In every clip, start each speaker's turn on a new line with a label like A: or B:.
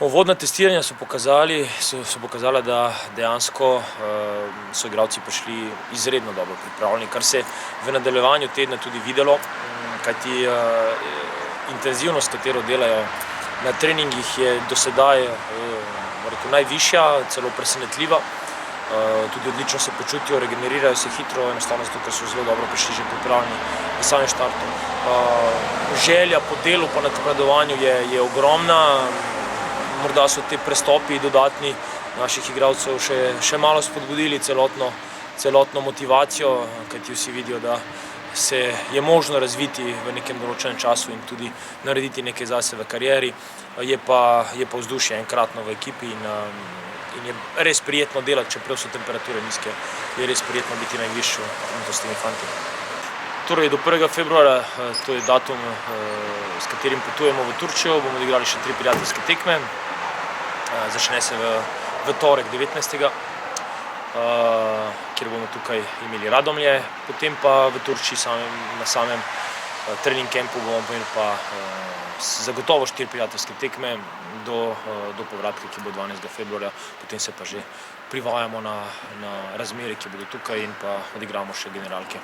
A: Uvodna testiranja so pokazala, da dejansko so igralci prišli izredno dobro pripravljeni, kar se je v nadaljevanju tedna tudi videlo, kajti intenzivnost, katero delajo na treningih, je do sedaj najvišja, celo presenetljiva. Tudi odlično se počutijo, regenerirajo se hitro, enostavno zato, ker so zelo dobro prišli že pripravljeni v samem štartu. Želja po delu, po napredovanju je ogromna. Morda so te prestopi dodatni naših igralcev še malo spodbudili celotno motivacijo, kajti vsi vidijo, da se je možno razviti v nekem določenem času in tudi narediti nekaj zase v karieri. Je pa vzdušje enkratno v ekipi in je res prijetno delati, čeprav so temperature nizke, je res prijetno biti na igrišču s temi fanti. Torej do 1. februarja, to je datum, s katerim potujemo v Turčijo, bomo odigrali še 3 prijateljske tekme. Začne se v torek 19. Kjer bomo tukaj imeli Radomlje, potem pa v Turčiji na samem trening campu bomo imeli pa zagotovo 4 prijateljske tekme do povratka, ki bo 12. februarja, potem se pa že privajamo na razmere, ki bodo tukaj in pa odigramo še generalke.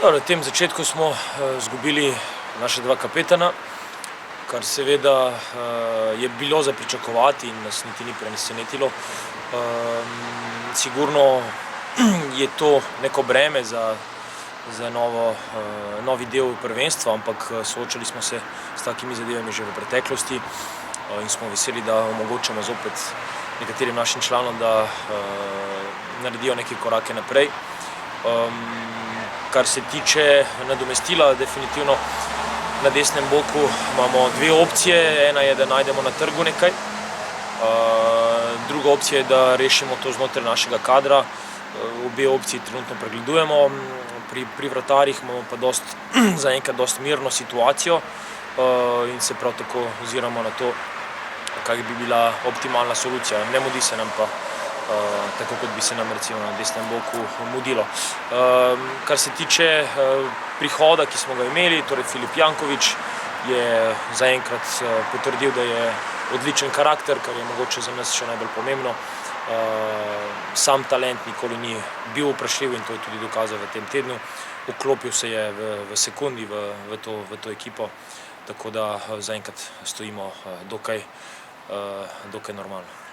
A: Na tem začetku smo izgubili naša 2 kapetana, kar seveda je bilo za pričakovati in nas niti ni presenetilo. Sigurno je to neko breme za novi del prvenstva, ampak soočali smo se s takimi zadevami že v preteklosti in smo veseli, da omogočamo zopet nekaterim našim članom, da naredijo neke korake naprej. Kar se tiče nadomestila, definitivno na desnem boku imamo 2 opcije. Ena je, da najdemo na trgu nekaj. Druga opcija je, da rešimo to znotraj našega kadra. Obe opciji trenutno pregledujemo. Pri vratarjih imamo pa zaenkrat dosti mirno situacijo in se prav tako oziramo na to, kak bi bila optimalna solucija. Ne mudi se nam pa tako, kot bi se nam recimo na desnem boku mudilo. Kar se tiče prihoda, ki smo ga imeli, torej Filip Janković je zaenkrat potrdil, da je odličen karakter, kar je mogoče za nas še najbolj pomembno. Sam talent nikoli ni bil vprašljiv in to je tudi dokazal v tem tednu. Vklopil se je v sekundi v to ekipo, tako da zaenkrat stojimo dokaj normalno.